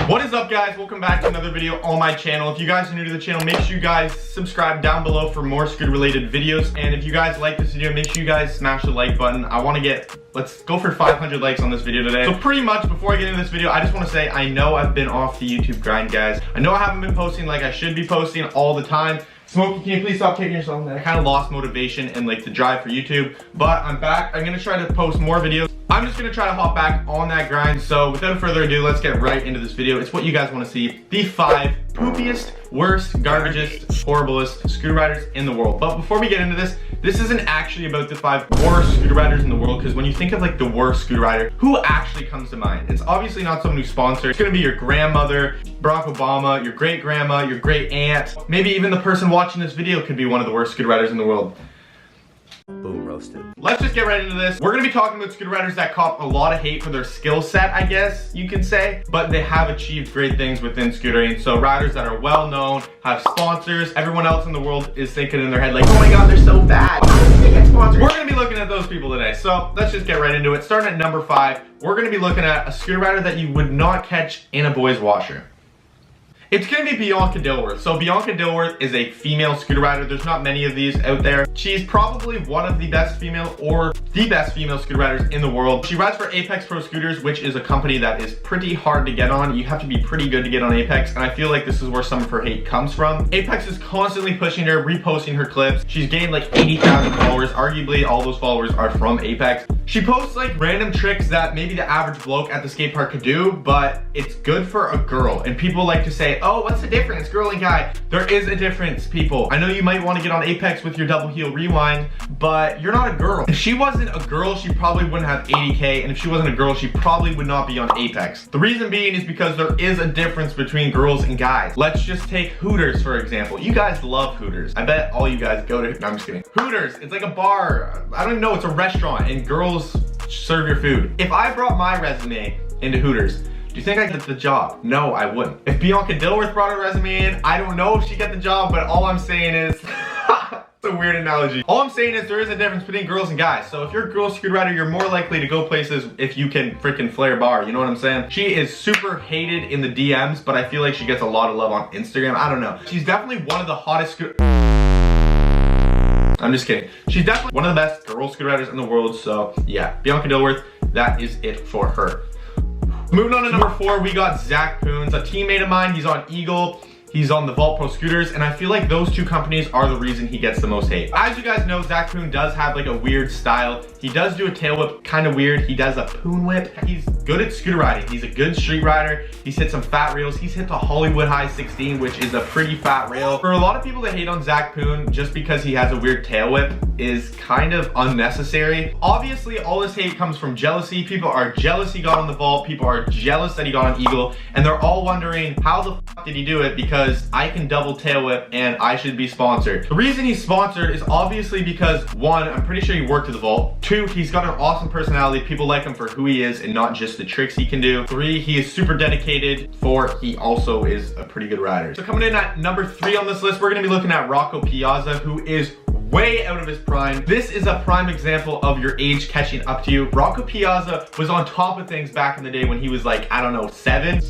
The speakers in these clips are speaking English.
What is up, guys? Welcome back to another video on my channel. If you guys are new to the channel, make sure you guys subscribe down below for more scooter related videos. And if you guys like this video, make sure you guys smash the like button. I want to let's go for 500 likes on this video today. So pretty much before I get into this video, I just want to say I know I've been off the YouTube grind, guys. I know I haven't been posting like I should be posting all the time. Smokey, can you please stop kicking yourself in there? I kind of lost motivation and like the drive for YouTube, but I'm back. I'm gonna try to post more videos. I'm just gonna try to hop back on that grind. So without further ado, let's get right into this video. It's what you guys want to see. The 5 poopiest, worst, garbagest, horriblest scooter riders in the world. But before we get into this, this isn't actually about the 5 worst scooter riders in the world, because when you think of like the worst scooter rider, who actually comes to mind? It's obviously not someone who's sponsored. It's gonna be your grandmother, Barack Obama, your great grandma, your great aunt, maybe even the person watching this video could be one of the worst scooter riders in the world. Boom, roasted. Let's just get right into this. We're gonna be talking about scooter riders that cop a lot of hate for their skill set, I guess you can say, but they have achieved great things within scootering. So riders that are well known, have sponsors, everyone else in the world is thinking in their head like, oh my god, they're so bad. How did they get sponsors? We're gonna be looking at those people today. So let's just get right into it. Starting at number 5, we're gonna be looking at a scooter rider that you would not catch in a boy's washer. It's gonna be Bianca Dilworth. So Bianca Dilworth is a female scooter rider. There's not many of these out there. She's probably one of the best female or the best female scooter riders in the world. She rides for Apex Pro Scooters, which is a company that is pretty hard to get on. You have to be pretty good to get on Apex, and I feel like this is where some of her hate comes from. Apex is constantly pushing her, reposting her clips. She's gained like 80,000 followers. Arguably, all those followers are from Apex. She posts like random tricks that maybe the average bloke at the skate park could do, but it's good for a girl. And people like to say, oh, what's the difference, girl and guy? There is a difference, people. I know you might want to get on Apex with your double heel rewind, but you're not a girl. If she wasn't a girl, she probably wouldn't have 80K, and if she wasn't a girl, she probably would not be on Apex. The reason being is because there is a difference between girls and guys. Let's just take Hooters, for example. You guys love Hooters. I bet all you guys go to, no, I'm just kidding. Hooters, it's like a bar. I don't even know, it's a restaurant, and girls serve your food. If I brought my resume into Hooters, do you think I get the job? No, I wouldn't. If Bianca Dilworth brought her resume in, I don't know if she'd get the job, but all I'm saying is, it's a weird analogy. All I'm saying is there is a difference between girls and guys. So if you're a girl scooter rider, you're more likely to go places if you can freaking flare bar, you know what I'm saying? She is super hated in the DMs, but I feel like she gets a lot of love on Instagram. I don't know. She's definitely one of the hottest scooter... I'm just kidding. She's definitely one of the best girl scooter riders in the world, so yeah. Bianca Dilworth, that is it for her. Moving on to number 4, we got Zack Coons, a teammate of mine. He's on Eagle. He's on the Vault Pro Scooters, and I feel like those two companies are the reason he gets the most hate. As you guys know, Zack Coons does have like a weird style. He does do a tail whip, kind of weird. He does a poon whip. He's good at scooter riding. He's a good street rider. He's hit some fat rails. He's hit the Hollywood High 16, which is a pretty fat rail. For a lot of people that hate on Zack Coons just because he has a weird tail whip is kind of unnecessary. Obviously, all this hate comes from jealousy. People are jealous he got on the Vault. People are jealous that he got on Eagle, and they're all wondering how the fuck did he do it, because I can double tail whip and I should be sponsored. The reason he's sponsored is obviously because 1, I'm pretty sure he worked at the Vault. 2, he's got an awesome personality. People like him for who he is and not just the tricks he can do. 3, he is super dedicated. 4, he also is a pretty good rider. So coming in at number 3 on this list, we're gonna be looking at Rocco Piazza, who is way out of his prime. This is a prime example of your age catching up to you. Rocco Piazza was on top of things back in the day when he was like, I don't know, 7?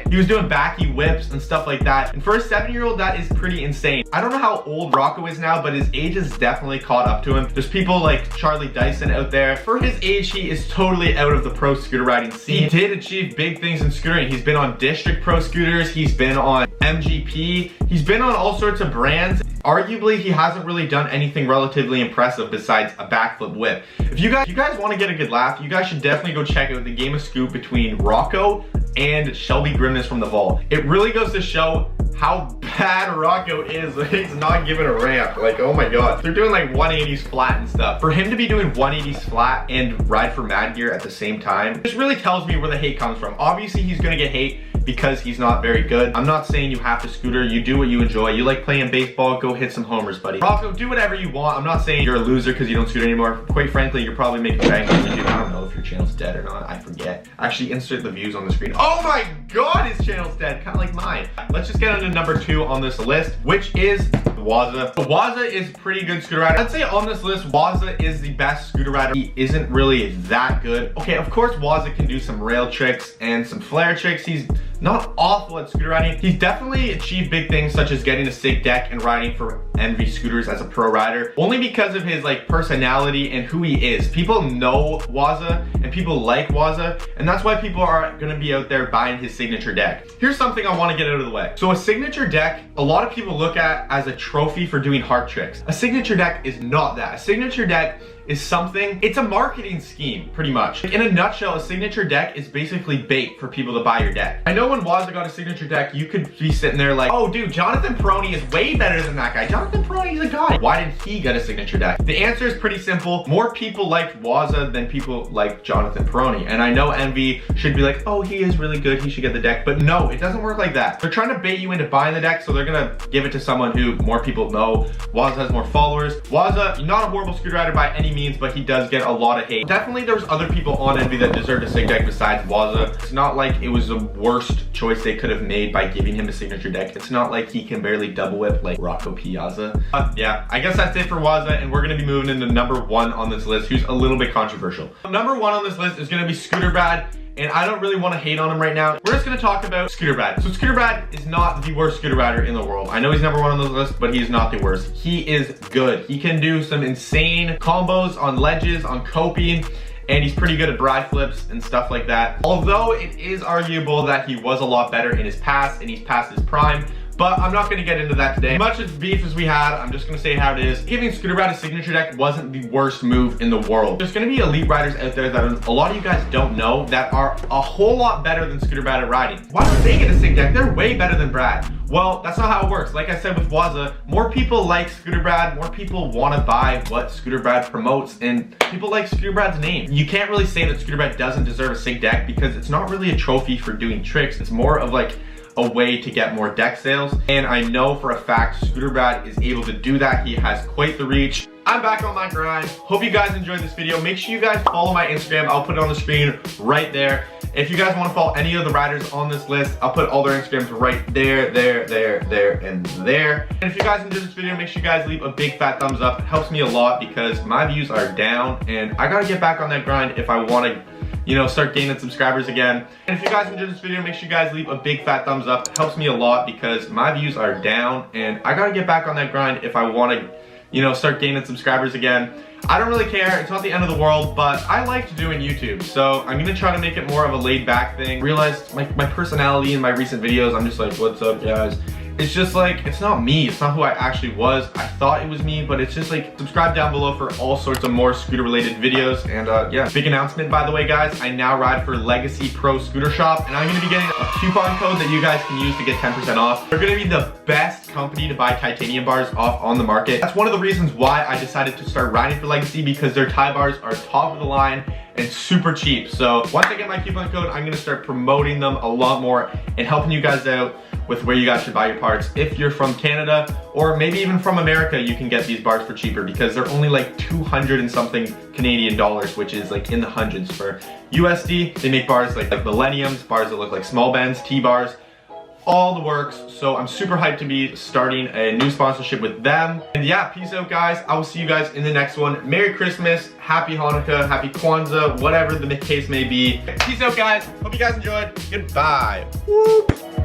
He was doing backy whips and stuff like that. And for a 7-year-old, that is pretty insane. I don't know how old Rocco is now, but his age has definitely caught up to him. There's people like Charlie Dyson out there. For his age, he is totally out of the pro scooter riding scene. He did achieve big things in scootering. He's been on district pro scooters. He's been on MGP. He's been on all sorts of brands. Arguably, he hasn't really done anything relatively impressive besides a backflip whip. If you guys want to get a good laugh, you guys should definitely go check out the game of scoop between Rocco and Shelby Grimness from the Vault. It really goes to show how bad Rocco is. He's not giving a ramp. Like, oh my god. They're doing like 180s flat and stuff. For him to be doing 180s flat and ride for Mad Gear at the same time, this really tells me where the hate comes from. Obviously, he's gonna get hate because he's not very good. I'm not saying you have to scooter. You do what you enjoy. You like playing baseball, go hit some homers, buddy. Rocco, do whatever you want. I'm not saying you're a loser because you don't scooter anymore. Quite frankly, you're probably making bank on YouTube. I don't know if your channel's dead or not. I forget. Actually, insert the views on the screen. Oh my god, his channel's dead. Kind of like mine. Let's just get on to number 2 on this list, which is Wazza. Wazza is pretty good scooter rider. I'd say on this list, Wazza is the best scooter rider. He isn't really that good. Okay, of course, Wazza can do some rail tricks and some flare tricks. He's not awful at scooter riding. He's definitely achieved big things such as getting a sick deck and riding for Envy scooters as a pro rider, only because of his like personality and who he is. People know Wazza and people like Wazza, and that's why people are gonna be out there buying his signature deck. Here's something I wanna get out of the way. So a signature deck, a lot of people look at as a trophy for doing hard tricks. A signature deck is not that. A signature deck is something, it's a marketing scheme, pretty much. In a nutshell, a signature deck is basically bait for people to buy your deck. I know when Wazza got a signature deck, you could be sitting there like, oh dude, Jonathan Peroni is way better than that guy. Jonathan Peroni's a guy. Why didn't he get a signature deck? The answer is pretty simple. More people liked Wazza than people like Jonathan Peroni. And I know Envy should be like, oh, he is really good, he should get the deck. But no, it doesn't work like that. They're trying to bait you into buying the deck, so they're gonna give it to someone who more people know. Wazza has more followers. Wazza, not a horrible scooter rider by any means, but he does get a lot of hate. Definitely there's other people on Envy that deserve a sig deck besides Wazza. It's not like it was the worst choice they could have made by giving him a signature deck. It's not like he can barely double whip like Rocco Piazza. Yeah, I guess that's it for Wazza, and we're gonna be moving into number 1 on this list, who's a little bit controversial. Number 1 on this list is gonna be Scooter Brad. And I don't really want to hate on him right now. We're just gonna talk about Scooter Brad. So Scooter Brad is not the worst scooter rider in the world. I know he's number 1 on the list, but he's not the worst. He is good. He can do some insane combos on ledges, on coping, and he's pretty good at bride flips and stuff like that. Although it is arguable that he was a lot better in his past and he's past his prime, but I'm not gonna get into that today. As much as beef as we had, I'm just gonna say how it is. Giving Scooter Brad a signature deck wasn't the worst move in the world. There's gonna be elite riders out there that a lot of you guys don't know that are a whole lot better than Scooter Brad at riding. Why don't they get a sig deck? They're way better than Brad. Well, that's not how it works. Like I said with Wazza, more people like Scooter Brad, more people wanna buy what Scooter Brad promotes, and people like Scooter Brad's name. You can't really say that Scooter Brad doesn't deserve a sig deck because it's not really a trophy for doing tricks. It's more of like a way to get more deck sales. And I know for a fact Scooter Brad is able to do that. He has quite the reach. I'm back on my grind. Hope you guys enjoyed this video. Make sure you guys follow my Instagram. I'll put it on the screen right there. If you guys want to follow any of the riders on this list, I'll put all their Instagrams right there, and there. And if you guys enjoyed this video, make sure you guys leave a big fat thumbs up. It helps me a lot because my views are down and I gotta get back on that grind if I want to, you know, start gaining subscribers again. And if you guys enjoyed this video, make sure you guys leave a big fat thumbs up. It helps me a lot because my views are down and I gotta get back on that grind if I want to, you know, start gaining subscribers again. I don't really care, it's not the end of the world, but I liked doing YouTube, so I'm gonna try to make it more of a laid back thing. Realized my personality in my recent videos, I'm just like, what's up guys? It's just like, it's not me, it's not who I actually was. I thought it was me, but it's just like, subscribe down below for all sorts of more scooter related videos. And yeah, big announcement by the way guys, I now ride for Legacy Pro Scooter Shop, and I'm gonna be getting a coupon code that you guys can use to get 10% off. They're gonna be the best company to buy titanium bars off on the market. That's one of the reasons why I decided to start riding for Legacy, because their tie bars are top of the line and super cheap. So once I get my coupon code, I'm gonna start promoting them a lot more and helping you guys out with where you guys should buy your parts. If you're from Canada or maybe even from America, you can get these bars for cheaper because they're only like 200 and something Canadian dollars, which is like in the hundreds. For USD, they make bars like millenniums, bars that look like small bends, T-bars, all the works. So I'm super hyped to be starting a new sponsorship with them. And yeah, peace out guys. I will see you guys in the next one. Merry Christmas, Happy Hanukkah, Happy Kwanzaa, whatever the case may be. Peace out guys. Hope you guys enjoyed. Goodbye. Whoop.